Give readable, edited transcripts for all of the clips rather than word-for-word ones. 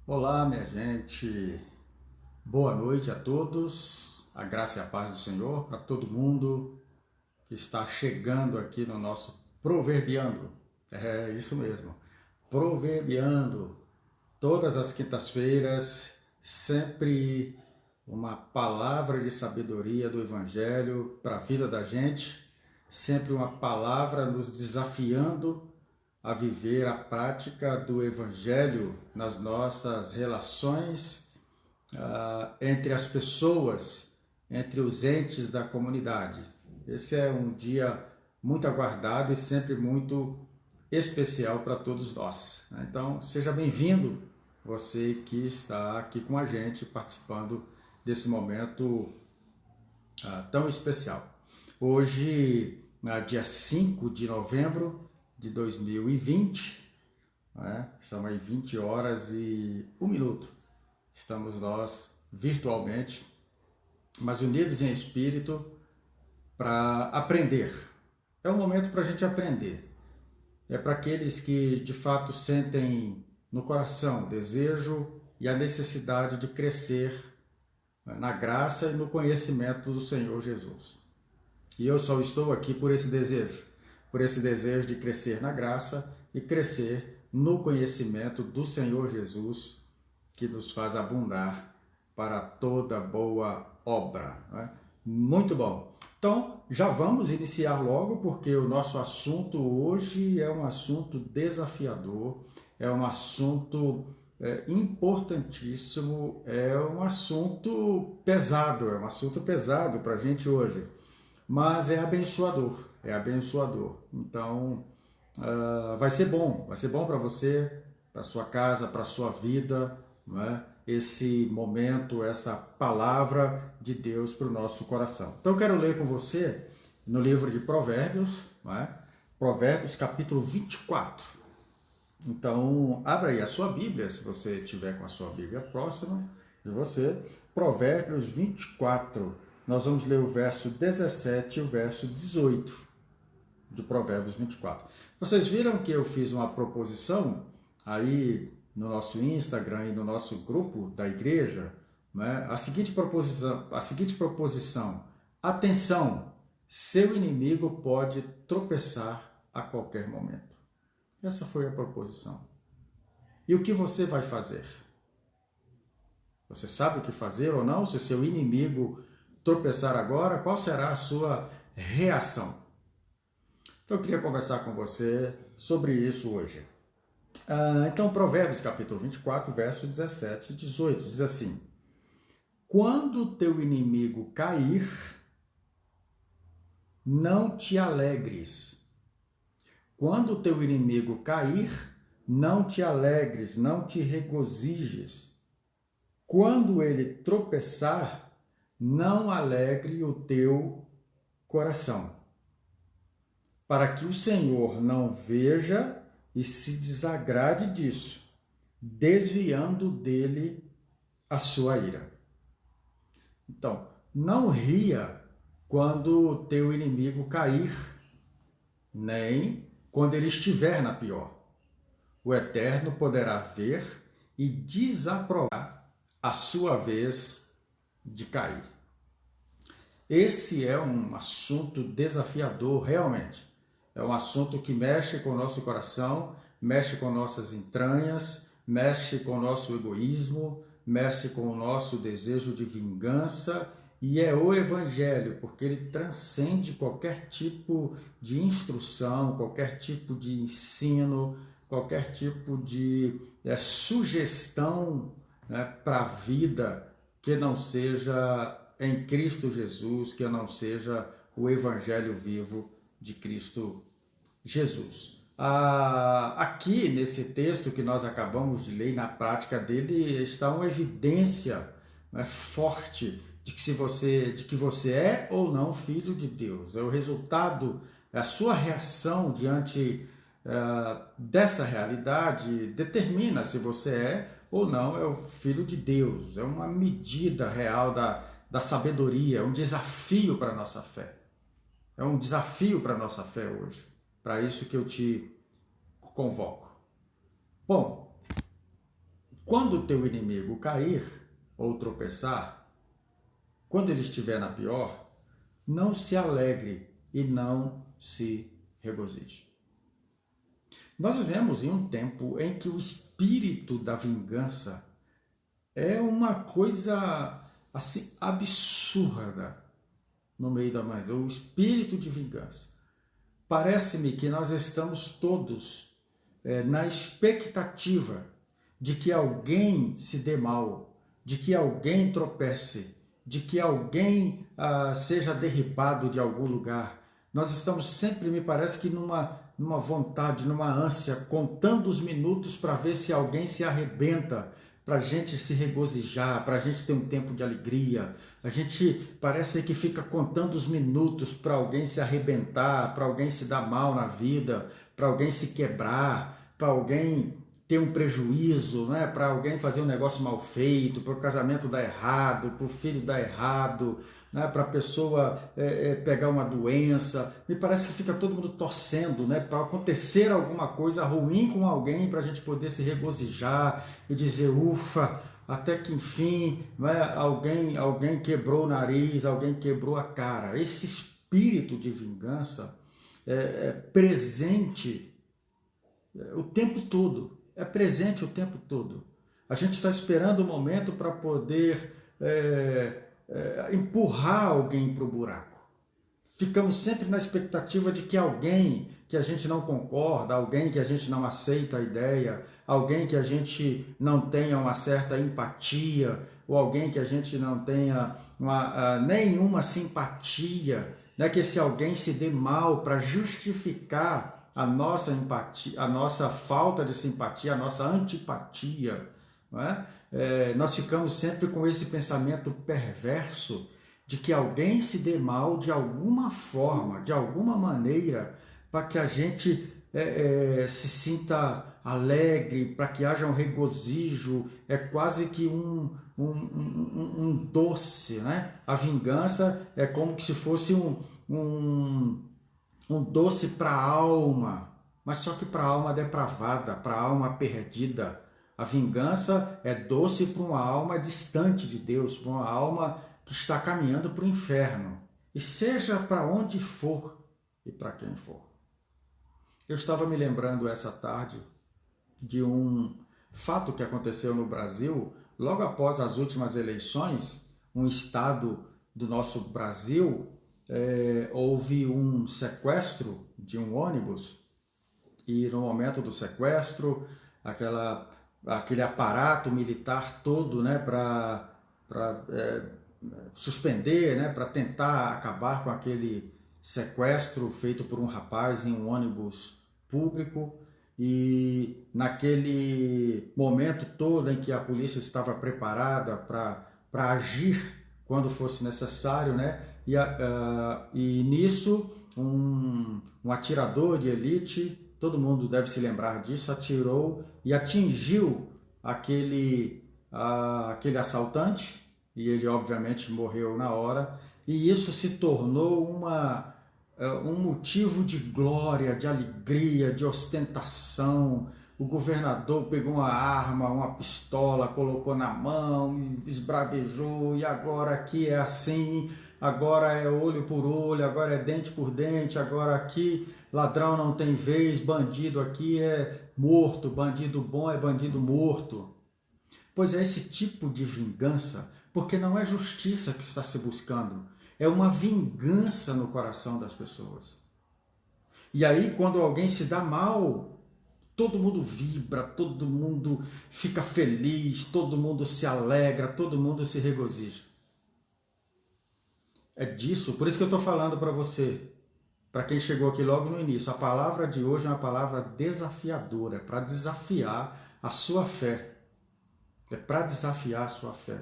Olá, minha gente. Boa noite a todos. A graça e a paz do Senhor para todo mundo que está chegando aqui no nosso Proverbiando. É isso mesmo. Proverbiando. Todas as quintas-feiras, sempre uma palavra de sabedoria do Evangelho para a vida da gente, sempre uma palavra nos desafiando a viver a prática do Evangelho nas nossas relações entre as pessoas, entre os entes da comunidade. Esse é um dia muito aguardado e sempre muito especial para todos nós. Então, seja bem-vindo, você que está aqui com a gente, participando desse momento tão especial. Hoje, dia 5 de novembro de 2020, são aí 20 horas e 1 minuto. Estamos nós virtualmente, mas unidos em espírito para aprender. É um momento para a gente aprender. É para aqueles que de fato sentem no coração o desejo e a necessidade de crescer na graça e no conhecimento do Senhor Jesus. E eu só estou aqui por esse desejo de crescer na graça e crescer no conhecimento do Senhor Jesus, que nos faz abundar para toda boa obra. Muito bom. Então, já vamos iniciar logo, porque o nosso assunto hoje é um assunto desafiador, é um assunto importantíssimo, é um assunto pesado para a gente hoje, mas é abençoador. Então, vai ser bom para você, para sua casa, para sua vida, não é? Esse momento, essa palavra de Deus para o nosso coração. Então eu quero ler com você no livro de Provérbios, não é? Provérbios capítulo 24. Então abra aí a sua Bíblia, se você tiver com a sua Bíblia próxima de você. Provérbios 24, nós vamos ler o verso 17 e o verso 18 de Provérbios 24. Vocês viram que eu fiz uma proposição aí no nosso Instagram e no nosso grupo da igreja, né? A seguinte proposição: atenção, seu inimigo pode tropeçar a qualquer momento. Essa foi a proposição. E o que você vai fazer? Você sabe o que fazer ou não? Se seu inimigo tropeçar agora, qual será a sua reação? Então eu queria conversar com você sobre isso hoje. Então, Provérbios capítulo 24, verso 17 e 18, diz assim: quando teu inimigo cair, não te alegres. Quando teu inimigo cair, não te alegres, não te regozijes. Quando ele tropeçar, não alegre o teu coração, para que o Senhor não veja e se desagrade disso, desviando dele a sua ira. Então, não ria quando o teu inimigo cair, nem quando ele estiver na pior. O Eterno poderá ver e desaprovar a sua vez de cair. Esse é um assunto desafiador, realmente. É um assunto que mexe com o nosso coração, mexe com nossas entranhas, mexe com o nosso egoísmo, mexe com o nosso desejo de vingança, e é o Evangelho, porque ele transcende qualquer tipo de instrução, qualquer tipo de ensino, qualquer tipo de sugestão, né, para a vida que não seja em Cristo Jesus, que não seja o Evangelho vivo de Cristo Jesus. Aqui nesse texto que nós acabamos de ler, na prática dele está uma evidência, né, forte de que você é ou não filho de Deus. É o resultado, a sua reação diante dessa realidade determina se você é ou não é o filho de Deus. É uma medida real da sabedoria, é um desafio para a nossa fé. É um desafio para a nossa fé hoje. Para isso que eu te convoco. Bom, quando o teu inimigo cair ou tropeçar, quando ele estiver na pior, não se alegre e não se regozije. Nós vivemos em um tempo em que o espírito da vingança é uma coisa assim absurda no meio da humanidade, o espírito de vingança. Parece-me que nós estamos todos na expectativa de que alguém se dê mal, de que alguém tropece, de que alguém seja derribado de algum lugar. Nós estamos sempre, me parece que numa vontade, numa ânsia, contando os minutos para ver se alguém se arrebenta, para a gente se regozijar, para a gente ter um tempo de alegria. A gente parece que fica contando os minutos para alguém se arrebentar, para alguém se dar mal na vida, para alguém se quebrar, para alguém ter um prejuízo, né? Para alguém fazer um negócio mal feito, para o casamento dar errado, para o filho dar errado, né? Para a pessoa pegar uma doença. Me parece que fica todo mundo torcendo, né? Para acontecer alguma coisa ruim com alguém, para a gente poder se regozijar e dizer, ufa, até que enfim, né? Alguém quebrou o nariz, alguém quebrou a cara. Esse espírito de vingança é presente o tempo todo. É presente o tempo todo. A gente está esperando o momento para poder empurrar alguém para o buraco. Ficamos sempre na expectativa de que alguém que a gente não concorda, alguém que a gente não aceita a ideia, alguém que a gente não tenha uma certa empatia, ou alguém que a gente não tenha nenhuma simpatia, né? Que esse alguém se dê mal para justificar a nossa empatia, a nossa falta de simpatia, a nossa antipatia. Não é? Nós ficamos sempre com esse pensamento perverso de que alguém se dê mal de alguma forma, de alguma maneira, para que a gente se sinta alegre, para que haja um regozijo, é quase que um doce, né? A vingança é como se fosse um doce para a alma, mas só que para a alma depravada, para a alma perdida. A vingança é doce para uma alma distante de Deus, para uma alma que está caminhando para o inferno. E seja para onde for e para quem for. Eu estava me lembrando essa tarde de um fato que aconteceu no Brasil, logo após as últimas eleições, um estado do nosso Brasil, houve um sequestro de um ônibus e no momento do sequestro, aquele aparato militar todo, né, para suspender, né, para tentar acabar com aquele sequestro feito por um rapaz em um ônibus público. E naquele momento todo em que a polícia estava preparada para agir quando fosse necessário, né? E nisso um atirador de elite, todo mundo deve se lembrar disso, atirou e atingiu aquele assaltante, e ele obviamente morreu na hora, e isso se tornou um motivo de glória, de alegria, de ostentação. O governador pegou uma arma, uma pistola, colocou na mão e esbravejou, e agora aqui é assim, agora é olho por olho, agora é dente por dente, agora aqui ladrão não tem vez, bandido aqui é morto, bandido bom é bandido morto. Pois é esse tipo de vingança, porque não é justiça que está se buscando, é uma vingança no coração das pessoas. E aí, quando alguém se dá mal, todo mundo vibra, todo mundo fica feliz, todo mundo se alegra, todo mundo se regozija. É disso, por isso que eu estou falando para você, para quem chegou aqui logo no início, a palavra de hoje é uma palavra desafiadora, para desafiar a sua fé. É para desafiar a sua fé.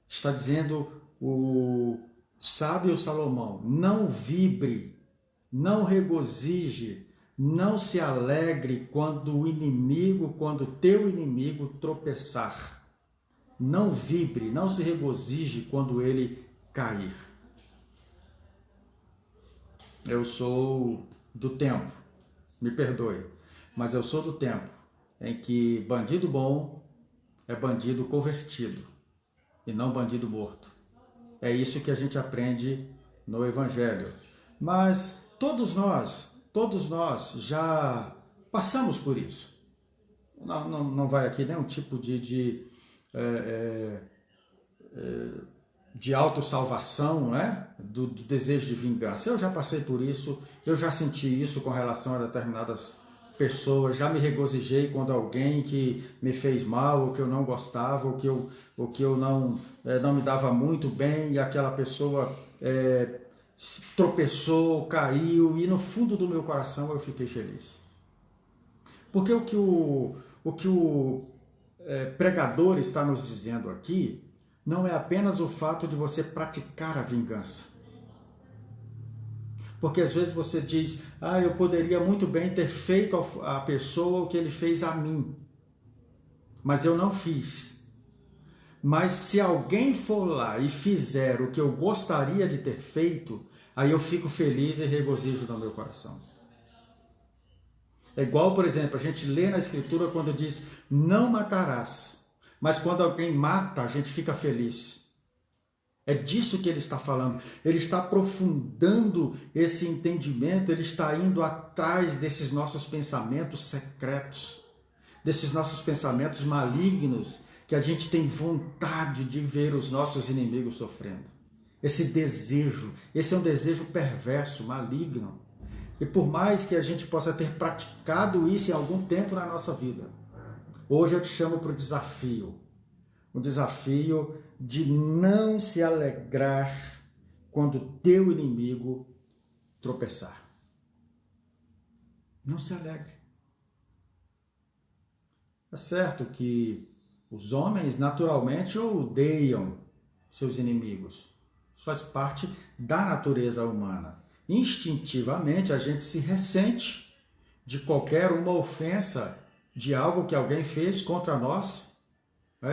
Está dizendo o sábio Salomão, não vibre, não regozije, não se alegre quando o teu inimigo tropeçar. Não vibre, não se regozije quando ele cair. Eu sou do tempo, me perdoe, mas eu sou do tempo em que bandido bom é bandido convertido e não bandido morto. É isso que a gente aprende no Evangelho. Mas todos nós já passamos por isso. Não vai aqui nenhum tipo de autossalvação, né? do desejo de vingança. Eu já passei por isso, eu já senti isso com relação a determinadas pessoas, já me regozijei quando alguém que me fez mal, ou que eu não gostava, ou que eu não me dava muito bem, e aquela pessoa tropeçou, caiu, e no fundo do meu coração eu fiquei feliz. Porque o que o pregador está nos dizendo aqui não é apenas o fato de você praticar a vingança. Porque às vezes você diz, eu poderia muito bem ter feito à pessoa o que ele fez a mim, mas eu não fiz. Mas se alguém for lá e fizer o que eu gostaria de ter feito, aí eu fico feliz e regozijo no meu coração. É igual, por exemplo, a gente lê na Escritura quando diz, não matarás. Mas quando alguém mata, a gente fica feliz. É disso que ele está falando. Ele está aprofundando esse entendimento, ele está indo atrás desses nossos pensamentos secretos, desses nossos pensamentos malignos, que a gente tem vontade de ver os nossos inimigos sofrendo. Esse desejo, esse é um desejo perverso, maligno. E por mais que a gente possa ter praticado isso em algum tempo na nossa vida, hoje eu te chamo para o desafio de não se alegrar quando teu inimigo tropeçar. Não se alegre. É certo que os homens naturalmente odeiam seus inimigos. Isso faz parte da natureza humana. Instintivamente a gente se ressente de qualquer uma ofensa, de algo que alguém fez contra nós.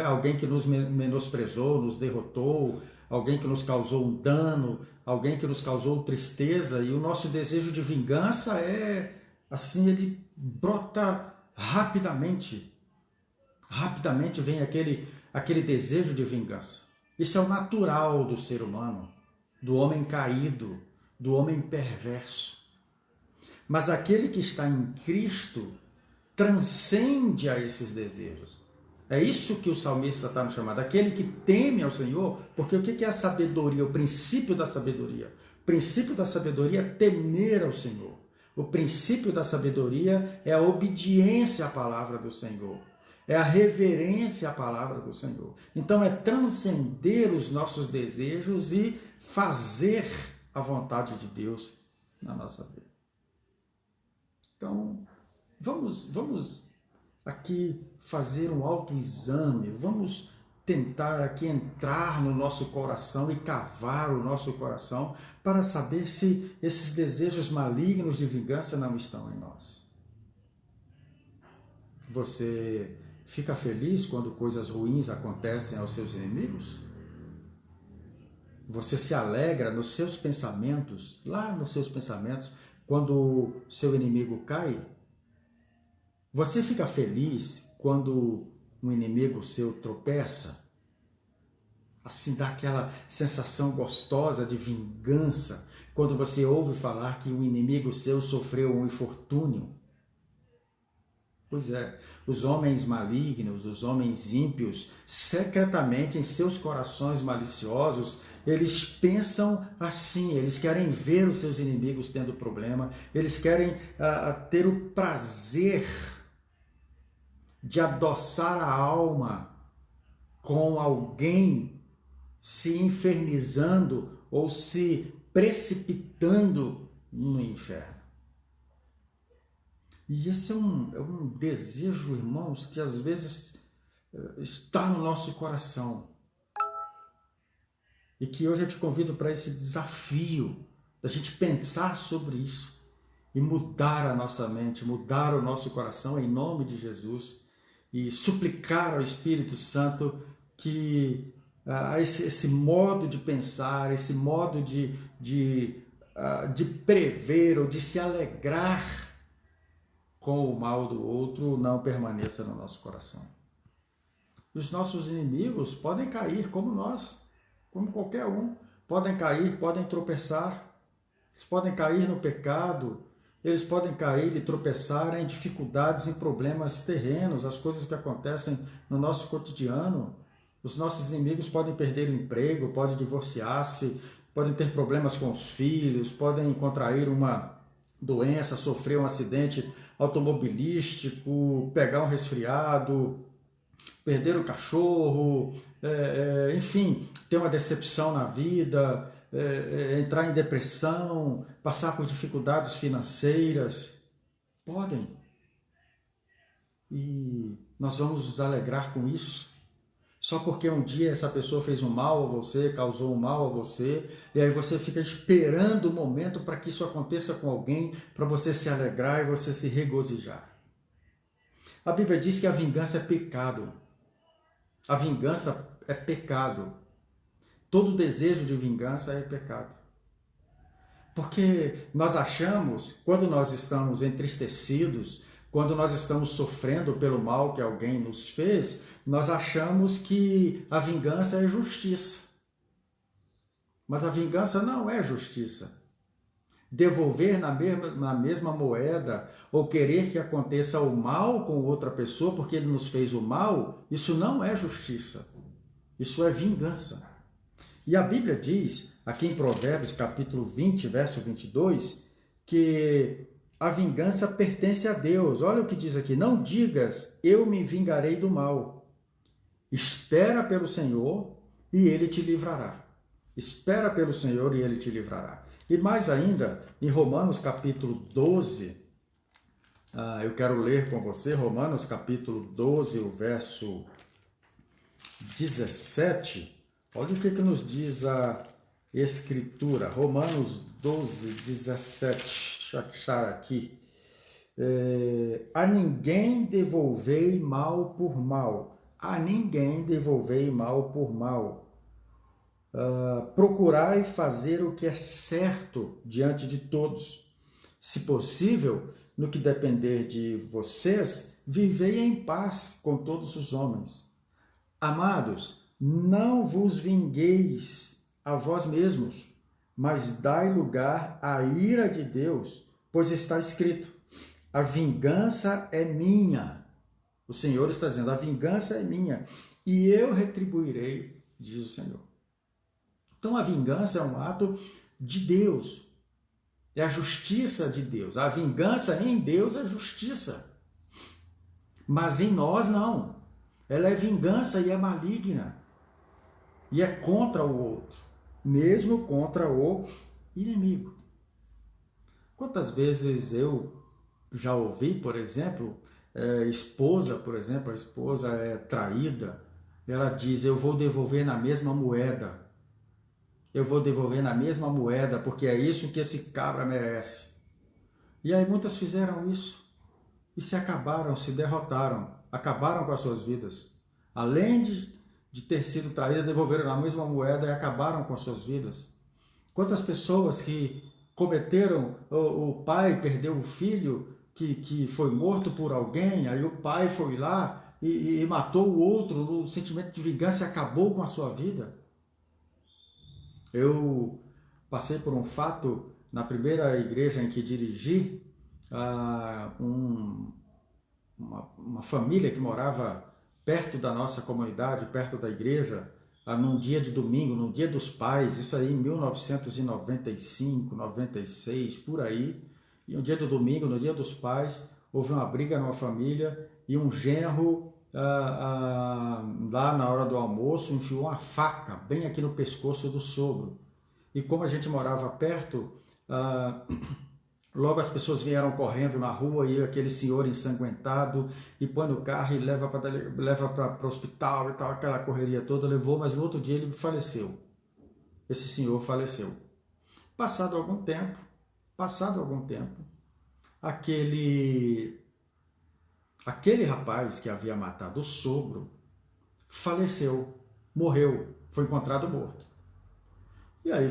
Alguém que nos menosprezou, nos derrotou, alguém que nos causou um dano, alguém que nos causou tristeza, e o nosso desejo de vingança ele brota rapidamente. Rapidamente vem aquele desejo de vingança. Isso é o natural do ser humano, do homem caído, do homem perverso. Mas aquele que está em Cristo transcende a esses desejos. É isso que o salmista está nos chamando, aquele que teme ao Senhor, porque o que é a sabedoria? O princípio da sabedoria. O princípio da sabedoria é temer ao Senhor. O princípio da sabedoria é a obediência à palavra do Senhor. É a reverência à palavra do Senhor. Então é transcender os nossos desejos e fazer a vontade de Deus na nossa vida. Então, vamos aqui fazer um autoexame, vamos tentar aqui entrar no nosso coração e cavar o nosso coração para saber se esses desejos malignos de vingança não estão em nós. Você fica feliz quando coisas ruins acontecem aos seus inimigos? Você se alegra nos seus pensamentos, lá nos seus pensamentos, quando o seu inimigo cai? Você fica feliz quando um inimigo seu tropeça? Assim dá aquela sensação gostosa de vingança quando você ouve falar que um inimigo seu sofreu um infortúnio. Pois é, os homens malignos, os homens ímpios, secretamente em seus corações maliciosos, eles pensam assim, eles querem ver os seus inimigos tendo problema, eles querem ter o prazer de adoçar a alma com alguém se infernizando ou se precipitando no inferno. E esse é um desejo, irmãos, que às vezes está no nosso coração. E que hoje eu te convido para esse desafio, da gente pensar sobre isso e mudar a nossa mente, mudar o nosso coração em nome de Jesus e suplicar ao Espírito Santo que esse modo de pensar, esse modo de prever ou de se alegrar com o mal do outro não permaneça no nosso coração. E os nossos inimigos podem cair como nós, como qualquer um. Podem cair, podem tropeçar. Eles podem cair no pecado, eles podem cair e tropeçar em dificuldades, em problemas terrenos, as coisas que acontecem no nosso cotidiano. Os nossos inimigos podem perder o emprego, podem divorciar-se, podem ter problemas com os filhos, podem contrair uma doença, sofrer um acidente automobilístico, pegar um resfriado, perder o cachorro, enfim, ter uma decepção na vida, entrar em depressão, passar por dificuldades financeiras. Podem. E nós vamos nos alegrar com isso. Só porque um dia essa pessoa fez um mal a você, causou um mal a você, e aí você fica esperando o momento para que isso aconteça com alguém, para você se alegrar e você se regozijar. A Bíblia diz que a vingança é pecado. A vingança é pecado. Todo desejo de vingança é pecado. Porque nós achamos, quando nós estamos entristecidos, quando nós estamos sofrendo pelo mal que alguém nos fez, nós achamos que a vingança é justiça. Mas a vingança não é justiça. Devolver na mesma moeda ou querer que aconteça o mal com outra pessoa porque ele nos fez o mal, isso não é justiça. Isso é vingança. E a Bíblia diz, aqui em Provérbios, capítulo 20, verso 22, que a vingança pertence a Deus. Olha o que diz aqui: não digas, eu me vingarei do mal. Espera pelo Senhor e Ele te livrará. Espera pelo Senhor e Ele te livrará. E mais ainda, em Romanos capítulo 12, eu quero ler com você, Romanos capítulo 12, o verso 17. Olha o que nos diz a Escritura. Romanos 12, 17. Deixa eu achar aqui. A ninguém devolvei mal por mal. A ninguém devolvei mal por mal. Procurai fazer o que é certo diante de todos. Se possível, no que depender de vocês, vivei em paz com todos os homens. Amados, não vos vingueis a vós mesmos, mas dai lugar à ira de Deus, pois está escrito: a vingança é minha. O Senhor está dizendo: a vingança é minha, e eu retribuirei, diz o Senhor. Então a vingança é um ato de Deus, é a justiça de Deus. A vingança em Deus é justiça, mas em nós não. Ela é vingança e é maligna, e é contra o outro, mesmo contra o inimigo. Quantas vezes eu já ouvi, por exemplo, a esposa é traída, ela diz: eu vou devolver na mesma moeda. Eu vou devolver na mesma moeda, porque é isso que esse cabra merece. E aí muitas fizeram isso e se acabaram, se derrotaram, acabaram com as suas vidas. Além de ter sido traídas, devolveram na mesma moeda e acabaram com as suas vidas. Quantas pessoas que cometeram, o pai perdeu o filho que foi morto por alguém, aí o pai foi lá e matou o outro, o sentimento de vingança acabou com a sua vida. Eu passei por um fato na primeira igreja em que dirigi, uma família que morava perto da nossa comunidade, perto da igreja, num dia de domingo, no dia dos pais, isso aí em 1995, 96, por aí, e um dia do domingo, no dia dos pais, houve uma briga numa família e um genro, lá na hora do almoço, enfiou uma faca bem aqui no pescoço do sogro. E como a gente morava perto, logo as pessoas vieram correndo na rua e aquele senhor ensanguentado e põe no carro e leva para o hospital e tal, aquela correria toda, levou, mas no outro dia ele faleceu. Esse senhor faleceu. Passado algum tempo, aquele rapaz que havia matado o sogro faleceu, morreu, foi encontrado morto. E aí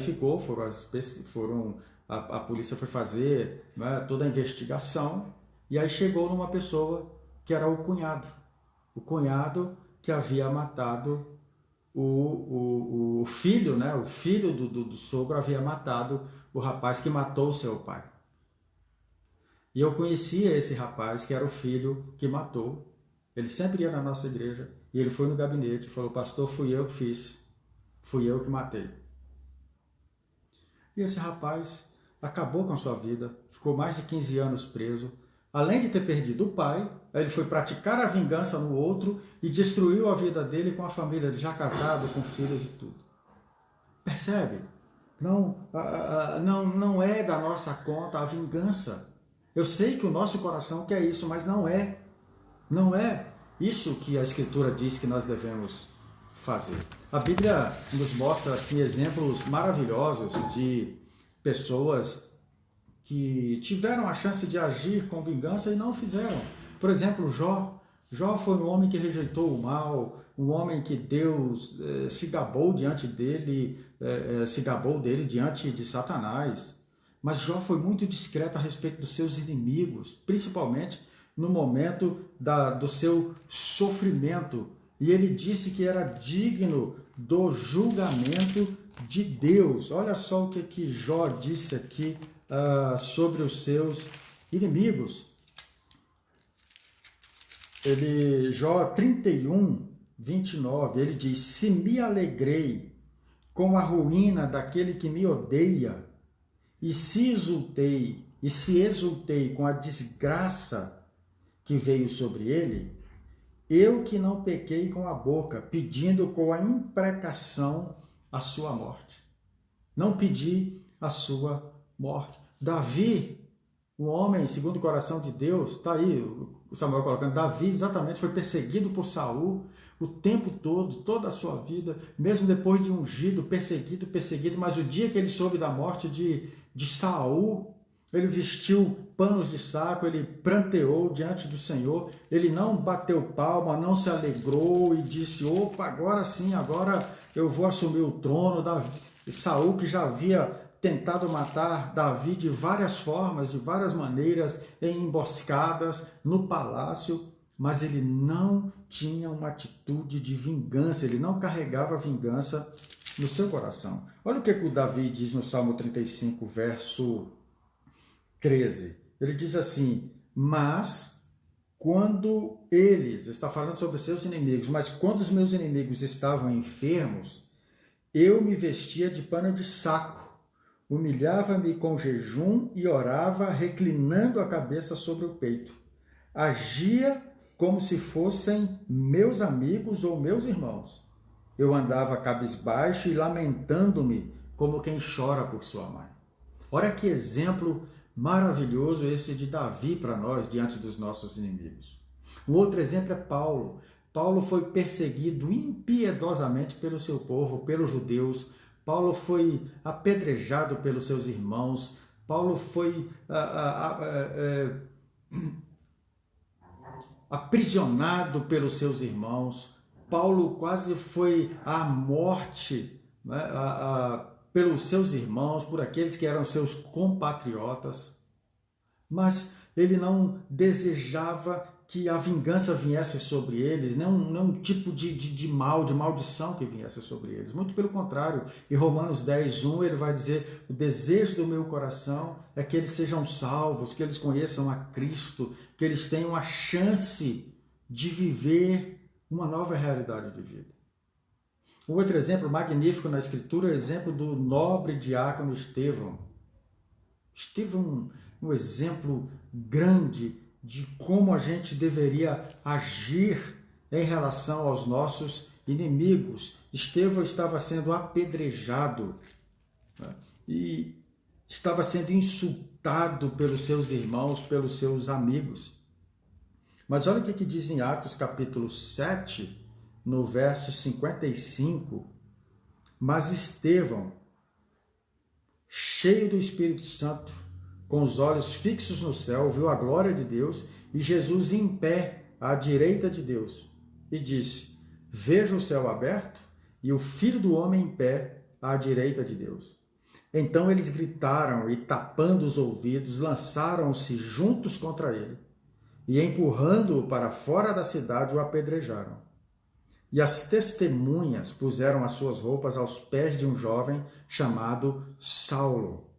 a polícia foi fazer, né, toda a investigação, e aí chegou numa pessoa que era o cunhado. O cunhado que havia matado o filho, né? O filho do sogro havia matado o rapaz que matou o seu pai. E eu conhecia esse rapaz, que era o filho que matou. Ele sempre ia na nossa igreja, e ele foi no gabinete e falou: pastor, fui eu que fiz, fui eu que matei. E esse rapaz acabou com a sua vida, ficou mais de 15 anos preso. Além de ter perdido o pai, ele foi praticar a vingança no outro e destruiu a vida dele com a família, ele já casado, com filhos e tudo. Percebe? Não é da nossa conta a vingança. Eu sei que o nosso coração quer isso, mas não é. Não é isso que a Escritura diz que nós devemos fazer. A Bíblia nos mostra assim, exemplos maravilhosos de pessoas que tiveram a chance de agir com vingança e não fizeram. Por exemplo, Jó. Jó foi um homem que rejeitou o mal, um homem que Deus se gabou dele diante de Satanás. Mas Jó foi muito discreto a respeito dos seus inimigos, principalmente no momento do seu sofrimento. E ele disse que era digno do julgamento de Deus. Olha só o que Jó disse aqui sobre os seus inimigos. Jó 31, 29, ele diz: se me alegrei com a ruína daquele que me odeia, e se exultei com a desgraça que veio sobre ele, eu que não pequei com a boca, pedindo com a imprecação a sua morte. Não pedi a sua morte. Davi, o homem segundo o coração de Deus, está aí o Samuel colocando, Davi exatamente foi perseguido por Saul o tempo todo, toda a sua vida, mesmo depois de ungido, perseguido, mas o dia que ele soube da morte de Saul, ele vestiu panos de saco, ele pranteou diante do Senhor, ele não bateu palma, não se alegrou e disse: opa, agora sim, agora eu vou assumir o trono. Saul, que já havia tentado matar Davi de várias formas, de várias maneiras, em emboscadas, no palácio, mas ele não tinha uma atitude de vingança, ele não carregava vingança no seu coração. Olha o que o Davi diz no Salmo 35, verso 13. Ele diz assim: mas quando eles, está falando sobre os seus inimigos, mas quando os meus inimigos estavam enfermos, eu me vestia de pano de saco, humilhava-me com jejum e orava, reclinando a cabeça sobre o peito. Agia como se fossem meus amigos ou meus irmãos. Eu andava cabisbaixo e lamentando-me como quem chora por sua mãe. Olha que exemplo maravilhoso esse de Davi para nós diante dos nossos inimigos. Um outro exemplo é Paulo. Paulo foi perseguido impiedosamente pelo seu povo, pelos judeus. Paulo foi apedrejado pelos seus irmãos. Paulo foi aprisionado pelos seus irmãos. Paulo quase foi à morte, né, pelos seus irmãos, por aqueles que eram seus compatriotas. Mas ele não desejava que a vingança viesse sobre eles, não tipo de mal, de maldição que viesse sobre eles. Muito pelo contrário, em Romanos 10, 1, ele vai dizer: o desejo do meu coração é que eles sejam salvos, que eles conheçam a Cristo, que eles tenham a chance de viver uma nova realidade de vida. Um outro exemplo magnífico na Escritura é o exemplo do nobre diácono Estevão. Estevão, um exemplo grande de como a gente deveria agir em relação aos nossos inimigos. Estevão estava sendo apedrejado, né, e estava sendo insultado pelos seus irmãos, pelos seus amigos. Mas olha o que diz em Atos capítulo 7, no verso 55. Mas Estevão, cheio do Espírito Santo, com os olhos fixos no céu, viu a glória de Deus e Jesus em pé à direita de Deus. E disse: vejo o céu aberto e o Filho do Homem em pé à direita de Deus. Então eles gritaram e, tapando os ouvidos, lançaram-se juntos contra ele e, empurrando-o para fora da cidade, o apedrejaram. E as testemunhas puseram as suas roupas aos pés de um jovem chamado Saulo.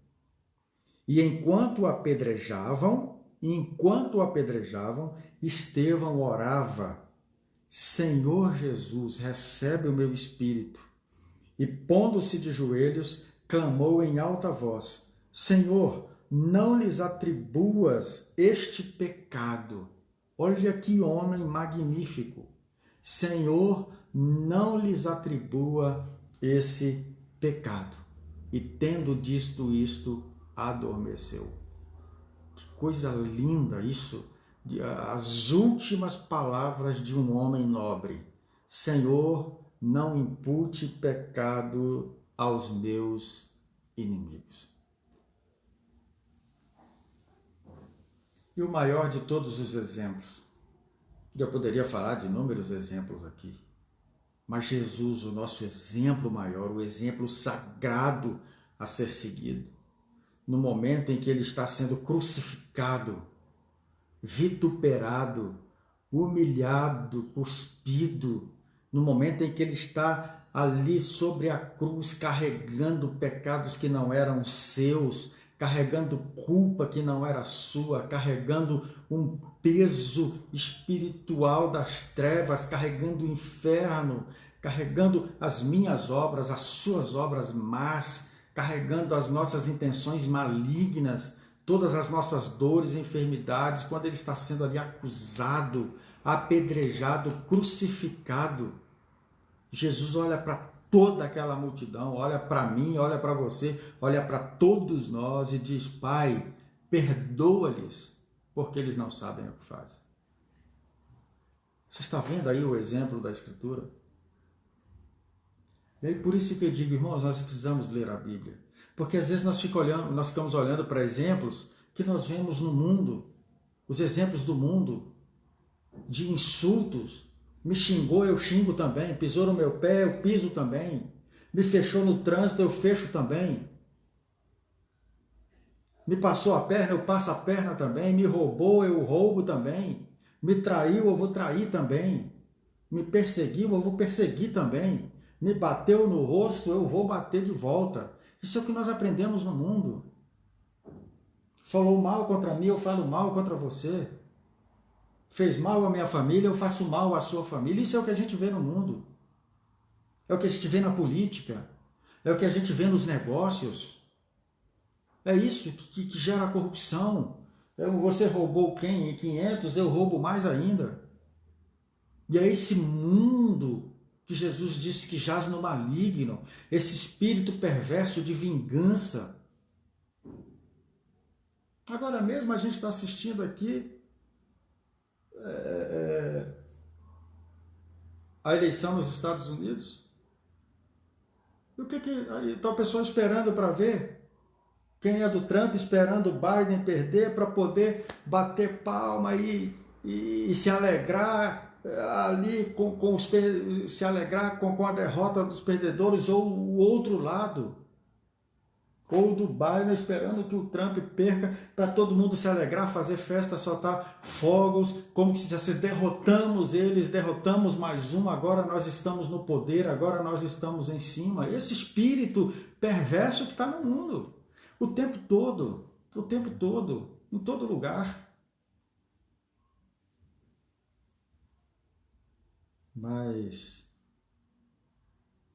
E enquanto o apedrejavam, Estevão orava: Senhor Jesus, recebe o meu espírito. E pondo-se de joelhos, clamou em alta voz: Senhor, não lhes atribuas este pecado. Olha que homem magnífico. Senhor, não lhes atribua esse pecado. E tendo dito isto, adormeceu. Que coisa linda isso, as últimas palavras de um homem nobre. Senhor, não impute pecado aos meus inimigos. E o maior de todos os exemplos, eu poderia falar de inúmeros exemplos aqui, mas Jesus, o nosso exemplo maior, o exemplo sagrado a ser seguido, no momento em que ele está sendo crucificado, vituperado, humilhado, cuspido, no momento em que ele está ali sobre a cruz, carregando pecados que não eram seus, carregando culpa que não era sua, carregando um peso espiritual das trevas, carregando o inferno, carregando as minhas obras, as suas obras más, carregando as nossas intenções malignas, todas as nossas dores e enfermidades, quando ele está sendo ali acusado, apedrejado, crucificado. Jesus olha para toda aquela multidão, olha para mim, olha para você, olha para todos nós e diz: Pai, perdoa-lhes, porque eles não sabem o que fazem. Você está vendo aí o exemplo da Escritura? E aí, por isso que eu digo, irmãos, nós precisamos ler a Bíblia. Porque às vezes nós ficamos olhando para exemplos que nós vemos no mundo, os exemplos do mundo, de insultos. Me xingou, eu xingo também. Pisou no meu pé, eu piso também. Me fechou no trânsito, eu fecho também. Me passou a perna, eu passo a perna também. Me roubou, eu roubo também. Me traiu, eu vou trair também. Me perseguiu, eu vou perseguir também. Me bateu no rosto, eu vou bater de volta. Isso é o que nós aprendemos no mundo. Falou mal contra mim, eu falo mal contra você. Fez mal à minha família, eu faço mal à sua família. Isso é o que a gente vê no mundo. É o que a gente vê na política. É o que a gente vê nos negócios. É isso que gera a corrupção. Você roubou quem? 500, eu roubo mais ainda. E é esse mundo que Jesus disse que jaz no maligno, esse espírito perverso de vingança. Agora mesmo a gente está assistindo aqui a eleição nos Estados Unidos. E o que está o pessoal esperando para ver? Quem é do Trump esperando o Biden perder para poder bater palma e se alegrar ali se alegrar com a derrota dos perdedores, ou o outro lado, ou do Biden esperando que o Trump perca para todo mundo se alegrar, fazer festa, soltar fogos, como se derrotamos eles, derrotamos mais um, agora nós estamos no poder, agora nós estamos em cima. Esse espírito perverso que está no mundo, o tempo todo, em todo lugar. Mas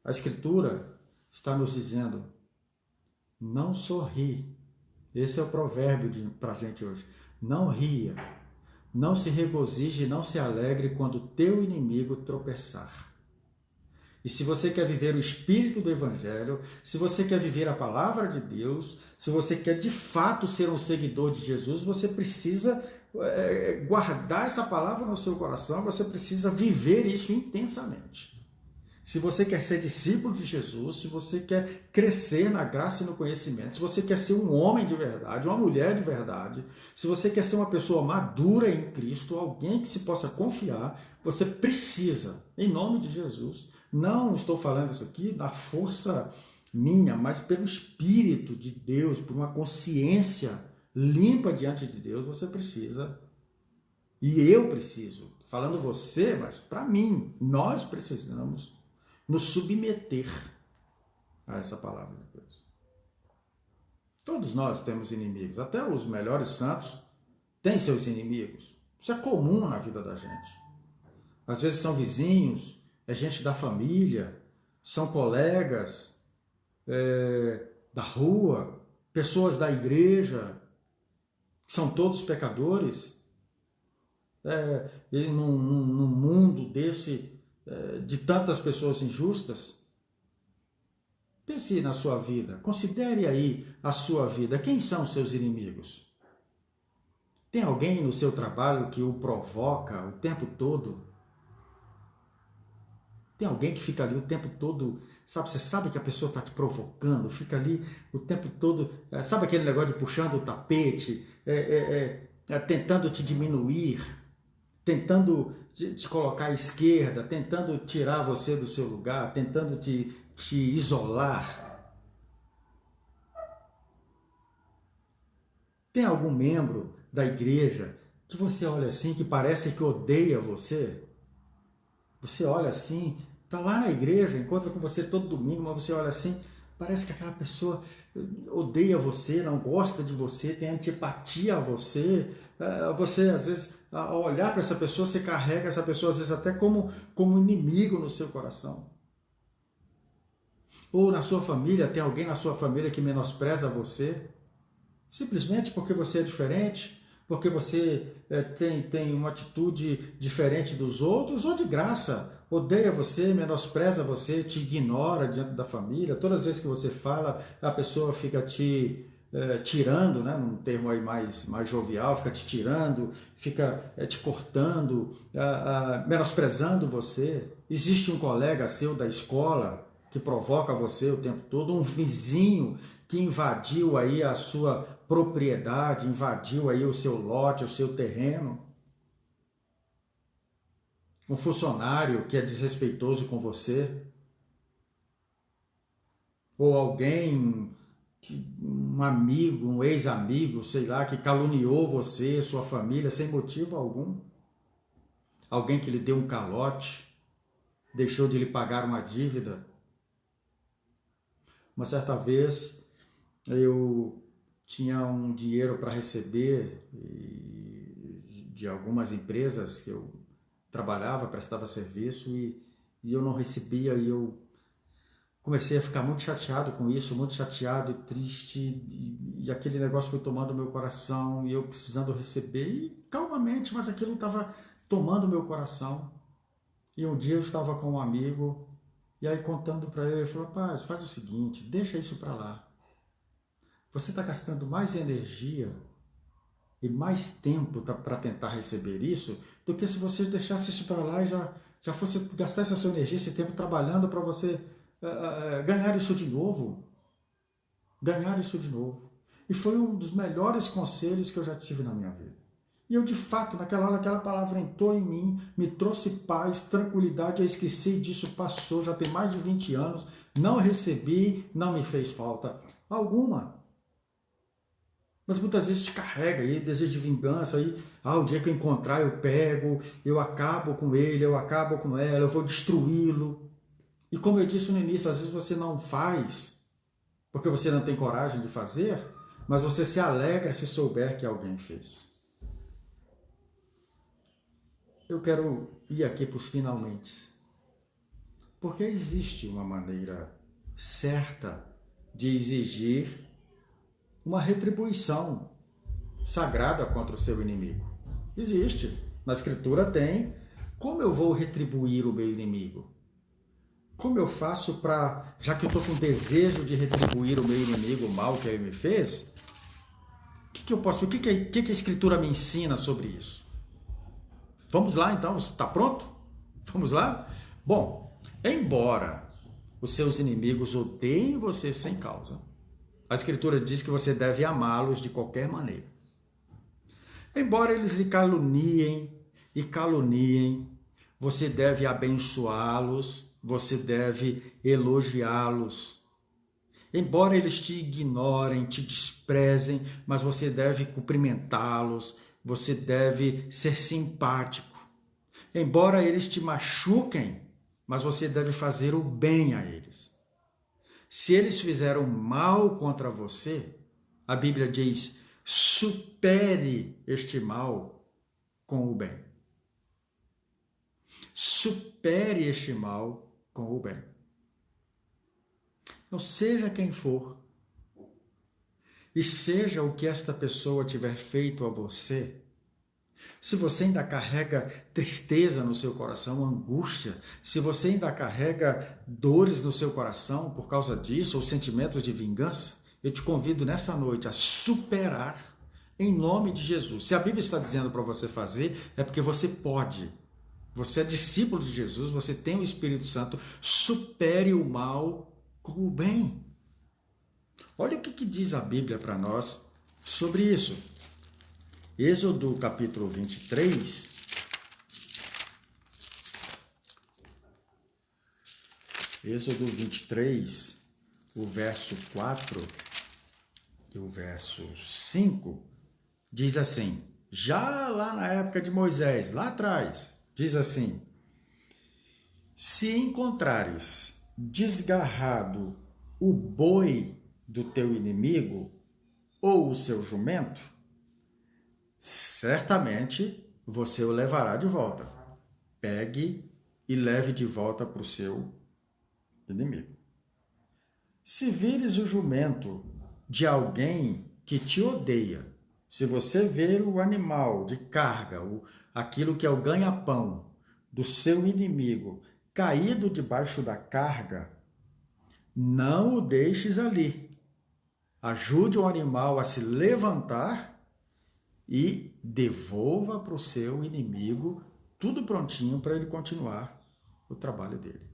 a Escritura está nos dizendo: não sorri. Esse é o provérbio para a gente hoje. Não ria, não se regozije, não se alegre quando o teu inimigo tropeçar. E se você quer viver o espírito do Evangelho, se você quer viver a palavra de Deus, se você quer de fato ser um seguidor de Jesus, você precisa guardar essa palavra no seu coração, você precisa viver isso intensamente. Se você quer ser discípulo de Jesus, se você quer crescer na graça e no conhecimento, se você quer ser um homem de verdade, uma mulher de verdade, se você quer ser uma pessoa madura em Cristo, alguém que se possa confiar, você precisa, em nome de Jesus, não estou falando isso aqui da força minha, mas pelo Espírito de Deus, por uma consciência limpa diante de Deus, você precisa E eu preciso, falando você, mas para mim, nós precisamos nos submeter a essa palavra de Deus. Todos nós temos inimigos, até os melhores santos têm seus inimigos. Isso é comum na vida da gente. Às vezes são vizinhos, é gente da família, são colegas da rua, pessoas da igreja, são todos pecadores. E num mundo desse, de tantas pessoas injustas, pense na sua vida, considere aí a sua vida. Quem são os seus inimigos? Tem alguém no seu trabalho que o provoca o tempo todo? Tem alguém que fica ali o tempo todo, sabe? Você sabe que a pessoa está te provocando, fica ali o tempo todo, sabe aquele negócio de puxando o tapete, tentando te diminuir, tentando te colocar à esquerda, tentando tirar você do seu lugar, tentando te isolar. Tem algum membro da igreja que você olha assim, que parece que odeia você? Você olha assim, está lá na igreja, encontra com você todo domingo, mas você olha assim, parece que aquela pessoa odeia você, não gosta de você, tem antipatia a você. Você, às vezes, ao olhar para essa pessoa, você carrega essa pessoa, às vezes, até como inimigo no seu coração. Ou na sua família, tem alguém na sua família que menospreza você, simplesmente porque você é diferente, porque você tem uma atitude diferente dos outros, ou de graça, odeia você, menospreza você, te ignora diante da família. Todas as vezes que você fala, a pessoa fica te tirando, né, num termo aí mais jovial, fica te tirando, fica te cortando, menosprezando você. Existe um colega seu da escola que provoca você o tempo todo, um vizinho que invadiu aí a sua propriedade, invadiu aí o seu lote, o seu terreno. Um funcionário que é desrespeitoso com você. Ou alguém, um amigo, um ex-amigo, sei lá, que caluniou você, sua família, sem motivo algum. Alguém que lhe deu um calote, deixou de lhe pagar uma dívida. Uma certa vez, eu tinha um dinheiro para receber de algumas empresas que eu trabalhava, prestava serviço e eu não recebia, e eu comecei a ficar muito chateado com isso, muito chateado e triste, e aquele negócio foi tomando meu coração e eu precisando receber, e calmamente, mas aquilo estava tomando meu coração. E um dia eu estava com um amigo, e aí contando para ele falou: rapaz, faz o seguinte, deixa isso para lá. Você está gastando mais energia e mais tempo para tentar receber isso do que se você deixasse isso para lá e já fosse gastar essa sua energia, esse tempo trabalhando para você ganhar isso de novo. Ganhar isso de novo. E foi um dos melhores conselhos que eu já tive na minha vida. E eu, de fato, naquela hora, aquela palavra entrou em mim, me trouxe paz, tranquilidade, eu esqueci disso, passou, já tem mais de 20 anos, não recebi, não me fez falta alguma. Mas muitas vezes te carrega aí, desejo de vingança, aí, o dia que eu encontrar eu pego, eu acabo com ele, eu acabo com ela, eu vou destruí-lo. E como eu disse no início, às vezes você não faz, porque você não tem coragem de fazer, mas você se alegra se souber que alguém fez. Eu quero ir aqui para os finalmente, porque existe uma maneira certa de exigir uma retribuição sagrada contra o seu inimigo. Existe. Na Escritura tem. Como eu vou retribuir o meu inimigo? Como eu faço para, já que eu estou com desejo de retribuir o meu inimigo, o mal que ele me fez, o que eu posso, o que a Escritura me ensina sobre isso? Vamos lá então, está pronto? Vamos lá? Bom, embora os seus inimigos odeiem você sem causa, a Escritura diz que você deve amá-los de qualquer maneira. Embora eles lhe caluniem e caluniem, você deve abençoá-los, você deve elogiá-los. Embora eles te ignorem, te desprezem, mas você deve cumprimentá-los, você deve ser simpático. Embora eles te machuquem, mas você deve fazer o bem a eles. Se eles fizeram mal contra você, a Bíblia diz: supere este mal com o bem. Supere este mal com o bem. Então, seja quem for, e seja o que esta pessoa tiver feito a você, se você ainda carrega tristeza no seu coração, angústia, se você ainda carrega dores no seu coração por causa disso, ou sentimentos de vingança, eu te convido nessa noite a superar em nome de Jesus. Se a Bíblia está dizendo para você fazer, é porque você pode. Você é discípulo de Jesus, você tem o Espírito Santo, supere o mal com o bem. Olha o que diz a Bíblia para nós sobre isso. Êxodo capítulo 23, Êxodo 23, o verso 4 e o verso 5, diz assim, já lá na época de Moisés, lá atrás, diz assim, se encontrares desgarrado o boi do teu inimigo ou o seu jumento, certamente você o levará de volta. Pegue e leve de volta para o seu inimigo. Se vires o jumento de alguém que te odeia, se você ver o animal de carga, aquilo que é o ganha-pão do seu inimigo, caído debaixo da carga, não o deixes ali. Ajude o animal a se levantar e devolva para o seu inimigo tudo prontinho para ele continuar o trabalho dele.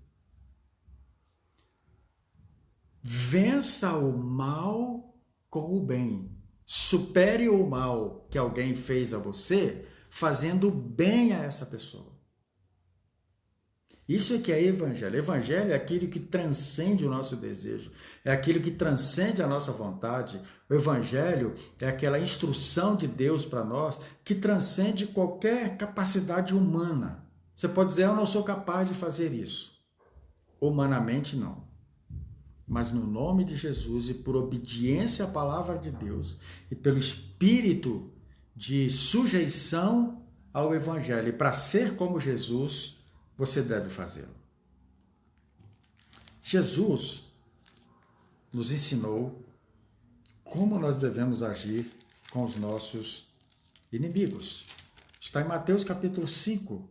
Vença o mal com o bem. Supere o mal que alguém fez a você, fazendo bem a essa pessoa. Isso é que é evangelho. Evangelho é aquilo que transcende o nosso desejo, é aquilo que transcende a nossa vontade. O evangelho é aquela instrução de Deus para nós que transcende qualquer capacidade humana. Você pode dizer, eu não sou capaz de fazer isso. Humanamente, não. Mas no nome de Jesus e por obediência à palavra de Deus e pelo espírito de sujeição ao evangelho e para ser como Jesus, você deve fazê-lo. Jesus nos ensinou como nós devemos agir com os nossos inimigos. Está em Mateus capítulo 5,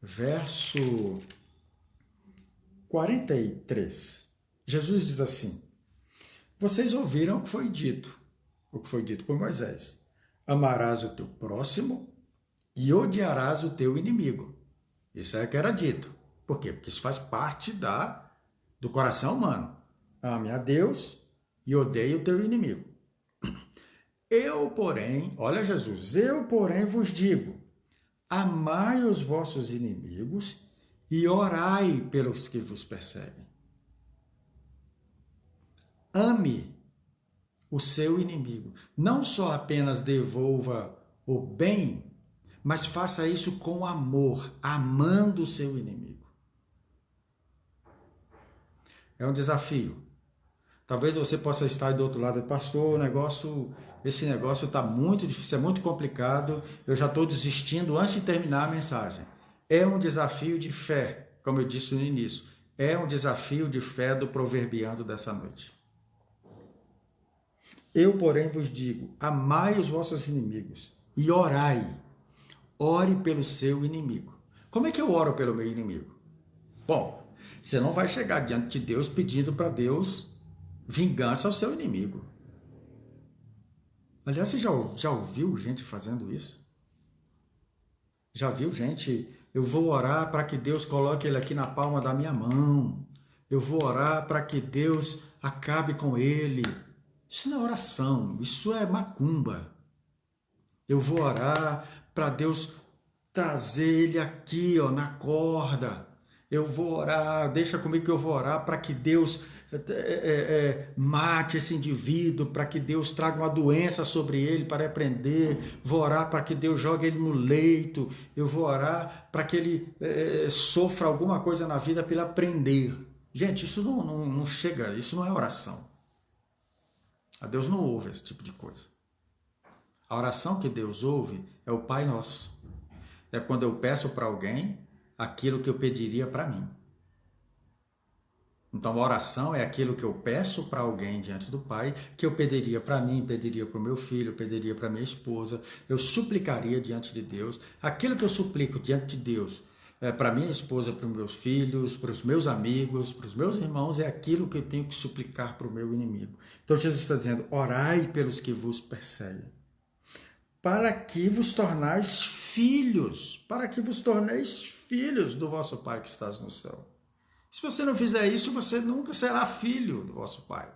verso 43. Jesus diz assim, vocês ouviram o que foi dito por Moisés. Amarás o teu próximo e odiarás o teu inimigo. Isso é que era dito. Por quê? Porque isso faz parte do coração humano. Ame a Deus e odeie o teu inimigo. Eu, porém, olha Jesus, eu, porém, vos digo, amai os vossos inimigos e orai pelos que vos perseguem. Ame o seu inimigo. Não só apenas devolva o bem, mas faça isso com amor, amando o seu inimigo. É um desafio. Talvez você possa estar do outro lado, pastor, esse negócio está muito difícil, é muito complicado, eu já estou desistindo antes de terminar a mensagem. É um desafio de fé, como eu disse no início. É um desafio de fé do proverbiando dessa noite. Eu, porém, vos digo, amai os vossos inimigos e orai. Ore pelo seu inimigo. Como é que eu oro pelo meu inimigo? Bom, você não vai chegar diante de Deus pedindo para Deus vingança ao seu inimigo. Aliás, você já ouviu gente fazendo isso? Já viu gente, eu vou orar para que Deus coloque ele aqui na palma da minha mão. Eu vou orar para que Deus acabe com ele. Isso não é oração, isso é macumba. Eu vou orar para Deus trazer ele aqui, na corda. Eu vou orar, deixa comigo que eu vou orar para que Deus mate esse indivíduo para que Deus traga uma doença sobre ele para repreender, vou orar para que Deus jogue ele no leito, eu vou orar para que ele sofra alguma coisa na vida para ele aprender. Gente, isso não chega, isso não é oração. A Deus não ouve esse tipo de coisa. A oração que Deus ouve é o Pai Nosso. É quando eu peço para alguém aquilo que eu pediria para mim. Então, a oração é aquilo que eu peço para alguém diante do Pai, que eu pediria para mim, pediria para o meu filho, pediria para minha esposa, eu suplicaria diante de Deus. Aquilo que eu suplico diante de Deus, para minha esposa, para os meus filhos, para os meus amigos, para os meus irmãos, é aquilo que eu tenho que suplicar para o meu inimigo. Então, Jesus está dizendo, orai pelos que vos perseguem, para que vos tornais filhos, do vosso Pai que estás no céu. Se você não fizer isso, você nunca será filho do vosso Pai.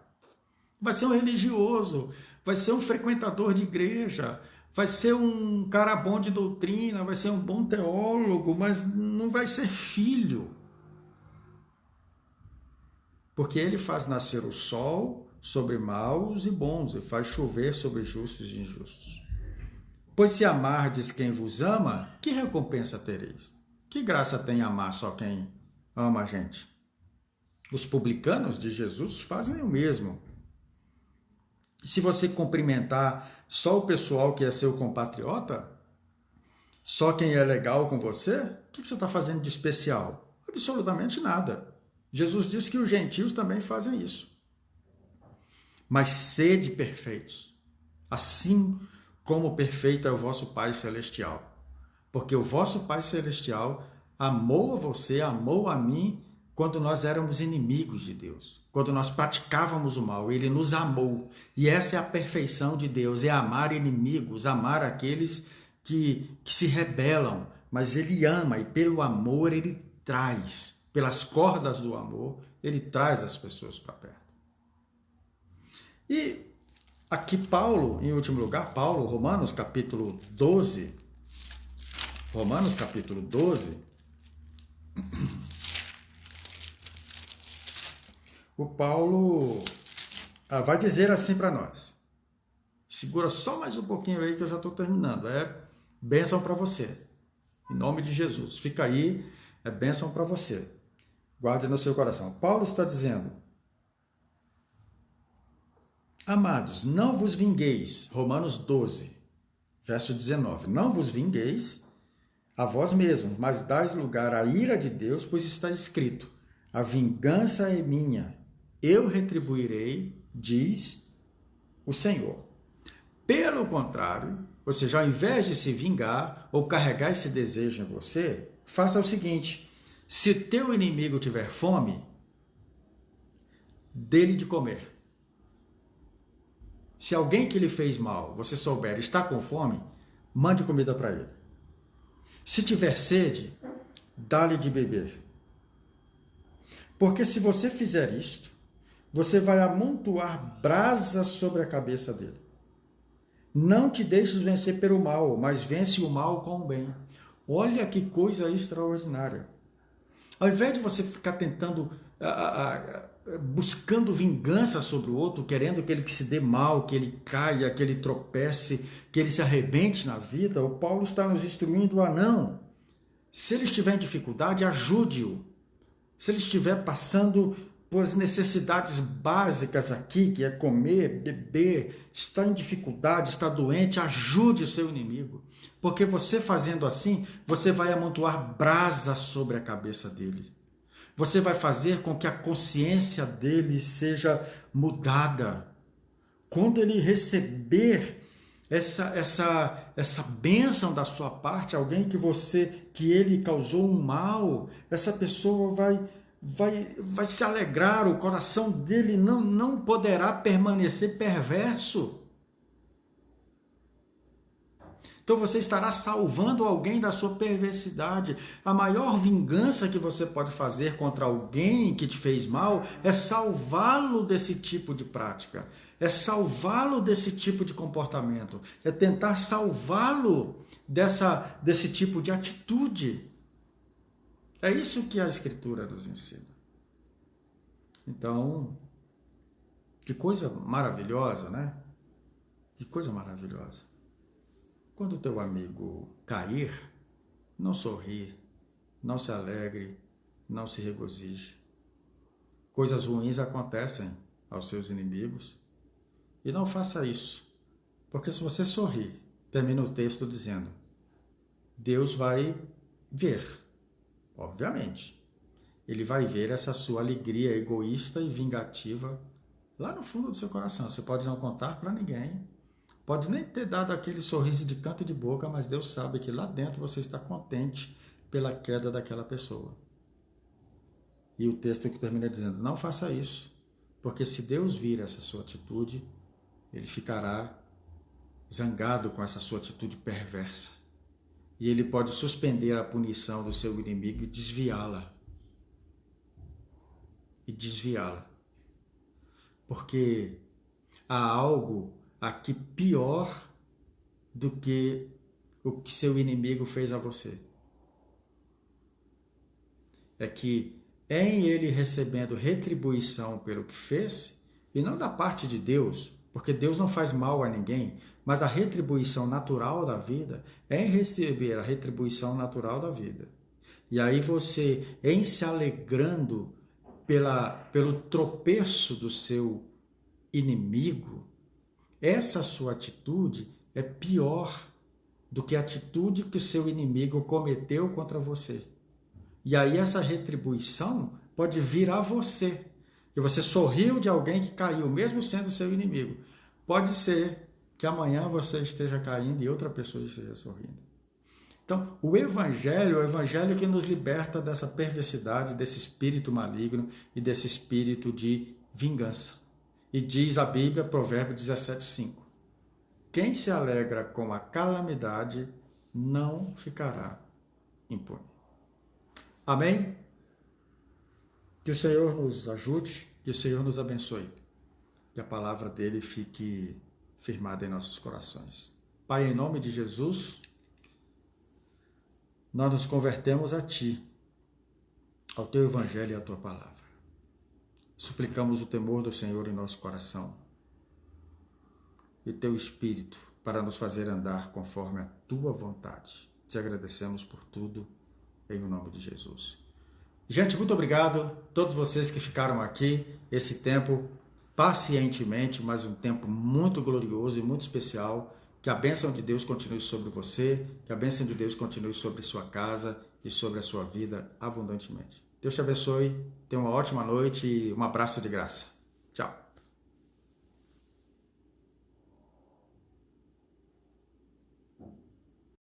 Vai ser um religioso, vai ser um frequentador de igreja, vai ser um cara bom de doutrina, vai ser um bom teólogo, mas não vai ser filho. Porque ele faz nascer o sol sobre maus e bons e faz chover sobre justos e injustos. Pois se amardes quem vos ama, que recompensa tereis? Que graça tem amar só quem ama a gente? Os publicanos de Jesus fazem o mesmo. Se você cumprimentar só o pessoal que é seu compatriota, só quem é legal com você, o que você está fazendo de especial? Absolutamente nada. Jesus disse que os gentios também fazem isso. Mas sede perfeitos, assim como perfeito é o vosso Pai Celestial. Porque o vosso Pai Celestial amou a você, amou a mim, quando nós éramos inimigos de Deus. Quando nós praticávamos o mal, Ele nos amou. E essa é a perfeição de Deus, é amar inimigos, amar aqueles que se rebelam. Mas Ele ama e pelo amor Ele traz, pelas cordas do amor, Ele traz as pessoas para perto. E aqui Paulo, em último lugar, Romanos capítulo 12, o Paulo vai dizer assim para nós. Segura só mais um pouquinho aí que eu já estou terminando. É bênção para você. Em nome de Jesus. Fica aí, é bênção para você. Guarde no seu coração. Paulo está dizendo, amados, não vos vingueis, Romanos 12, verso 19, não vos vingueis a vós mesmos, mas dais lugar à ira de Deus, pois está escrito, a vingança é minha, eu retribuirei, diz o Senhor. Pelo contrário, ou seja, ao invés de se vingar ou carregar esse desejo em você, faça o seguinte, se teu inimigo tiver fome, dê-lhe de comer. Se alguém que lhe fez mal, você souber, está com fome, mande comida para ele. Se tiver sede, dá-lhe de beber. Porque se você fizer isto, você vai amontoar brasas sobre a cabeça dele. Não te deixes vencer pelo mal, mas vence o mal com o bem. Olha que coisa extraordinária. Ao invés de você ficar tentando, buscando vingança sobre o outro, querendo que ele se dê mal, que ele caia, que ele tropece, que ele se arrebente na vida, o Paulo está nos instruindo a não. Se ele estiver em dificuldade, ajude-o. Se ele estiver passando por necessidades básicas aqui, que é comer, beber, está em dificuldade, está doente, ajude o seu inimigo. Porque você fazendo assim, você vai amontoar brasas sobre a cabeça dele. Você vai fazer com que a consciência dele seja mudada. Quando ele receber essa bênção da sua parte, alguém que ele causou um mal, essa pessoa vai se alegrar, o coração dele não poderá permanecer perverso. Então você estará salvando alguém da sua perversidade. A maior vingança que você pode fazer contra alguém que te fez mal é salvá-lo desse tipo de prática, é salvá-lo desse tipo de comportamento, é tentar salvá-lo desse tipo de atitude. É isso que a Escritura nos ensina. Então, Que coisa maravilhosa, né? Que coisa maravilhosa. Quando o teu amigo cair, não sorri, não se alegre, não se regozije. Coisas ruins acontecem aos seus inimigos e não faça isso, porque se você sorrir, termina o texto dizendo, Deus vai ver, obviamente. Ele vai ver essa sua alegria egoísta e vingativa lá no fundo do seu coração. Você pode não contar para ninguém, pode nem ter dado aquele sorriso de canto de boca, mas Deus sabe que lá dentro você está contente pela queda daquela pessoa. E o texto que termina dizendo, não faça isso, porque se Deus vir essa sua atitude, Ele ficará zangado com essa sua atitude perversa. E Ele pode suspender a punição do seu inimigo e desviá-la. Porque há algo aqui pior do que o que seu inimigo fez a você. É que em ele recebendo retribuição pelo que fez, e não da parte de Deus, porque Deus não faz mal a ninguém, mas a retribuição natural da vida é em receber a retribuição natural da vida. E aí você, em se alegrando pelo tropeço do seu inimigo, essa sua atitude é pior do que a atitude que seu inimigo cometeu contra você. E aí essa retribuição pode vir a você. Que você sorriu de alguém que caiu, mesmo sendo seu inimigo. Pode ser que amanhã você esteja caindo e outra pessoa esteja sorrindo. Então, o Evangelho é o Evangelho que nos liberta dessa perversidade, desse espírito maligno e desse espírito de vingança. E diz a Bíblia, Provérbios 17:5. Quem se alegra com a calamidade não ficará impune. Amém? Que o Senhor nos ajude, que o Senhor nos abençoe. Que a palavra dele fique firmada em nossos corações. Pai, em nome de Jesus, nós nos convertemos a Ti, ao Teu Evangelho e à Tua palavra. Suplicamos o temor do Senhor em nosso coração e o Teu Espírito para nos fazer andar conforme a Tua vontade. Te agradecemos por tudo, em nome de Jesus. Gente, muito obrigado a todos vocês que ficaram aqui esse tempo pacientemente, mas um tempo muito glorioso e muito especial. Que a bênção de Deus continue sobre você, que a bênção de Deus continue sobre sua casa e sobre a sua vida abundantemente. Deus te abençoe, tenha uma ótima noite e um abraço de graça.